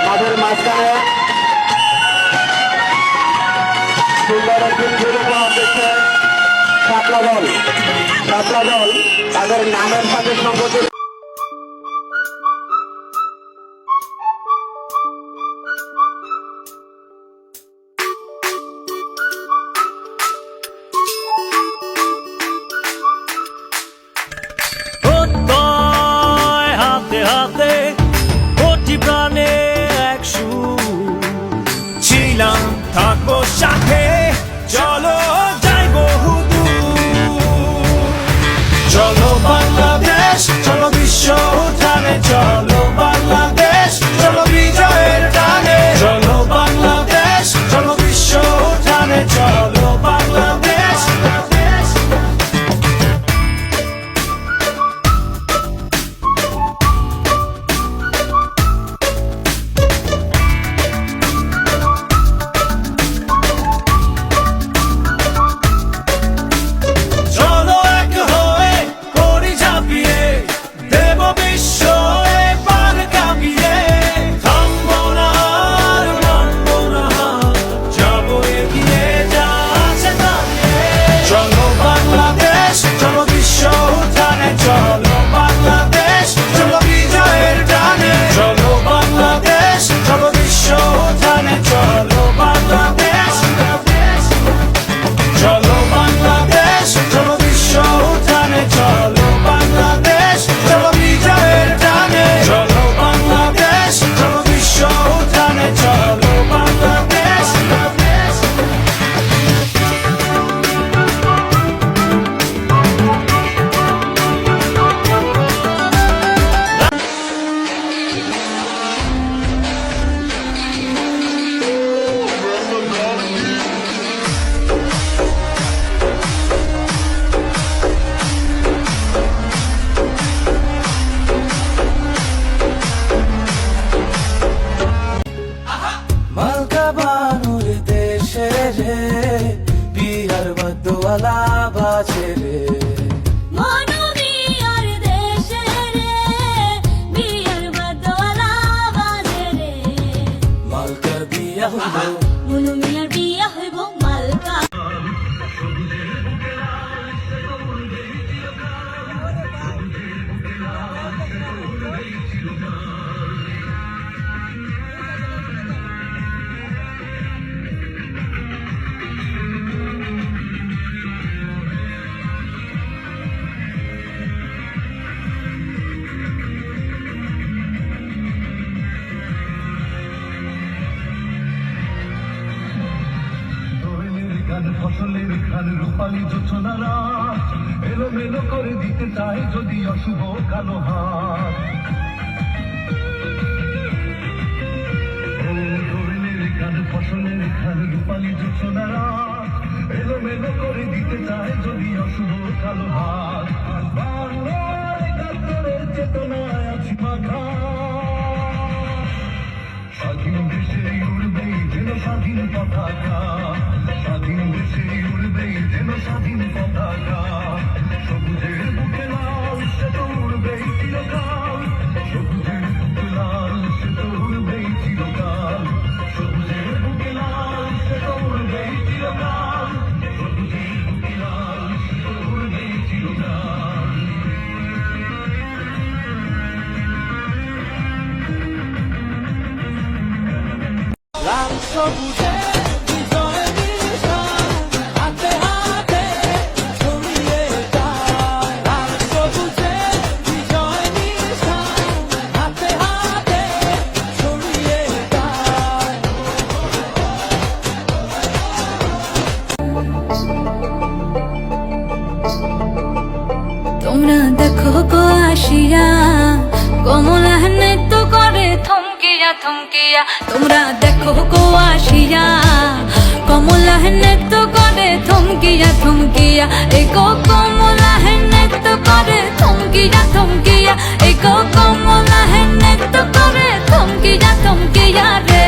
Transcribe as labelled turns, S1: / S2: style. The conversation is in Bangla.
S1: তাদের মাঝখানে সুন্দর একটি উপহার দিচ্ছে শাপলা দল। শাপলা দল তাদের নামের সাথে সংগঠিত
S2: হাতে হাতে কোটি প্রাণে এক সুর ছিলাম থাকবো সাথে চলো যাই বহুদূর চলো বাংলাদেশ চলো বিশ্ব উঠানে চলো বাংলাদেশ চলো বিজয়ের টানে চলো বাংলাদেশ চলো বিশ্ব উঠানে চলো বাংলাদেশ বিয়ার বদওয়ালা বাজে রে
S3: মনোবিয়ার দেশে রে বিয়ার বদওয়ালা বাজে রে
S2: মালকার বিয়া হইব
S3: মনোবিয়ার বিয়া হইব মালকা
S4: ফসলের খান রূপালী যোচনারা এলো মেলো করে দিতে চায় যদি অশুভ কালো হাত ফসলের খান রূপালী যোচনারা এলো মেলো করে দিতে চায় যদি অশুভ কালো হাত বাংলার একাত্তরের চেতনায় আছি মাথা স্বাধীন দেশে উড়বে যেন স্বাধীন পতাকা স্বাধীন দেশে উড়বে যেন স্বাধীন পতাকা সবুজের বুকে লাল সে তো উড়বেই চিরকাল সবুজের বুকে লাল সে তো উড়বেই চিরকাল সবুজের বুকে লাল সে তো উড়বেই চিরকাল সবুজের বুকে লাল সে তো উড়বেই চিরকাল
S2: লাল সবুজে বিজয় নিশান হাতে হাতে ছড়িয়ে যায় লাল সবুজে বিজয় নিশান হাতে হাতে ছড়িয়ে যায়
S3: তোমরা দেখো গো আসিয়া কমলা নৃত্য করে থমকিয়া থমকিয়া তোমরা দেখো গো আসিয়া কমলা নৃত্য করে থমকিয়া থমকিয়া এই গো কমলা নৃত্য করে থমকিয়া থমকিয়া এই গো কমলা নৃত্য করে থমকিয়া থমকিয়া রে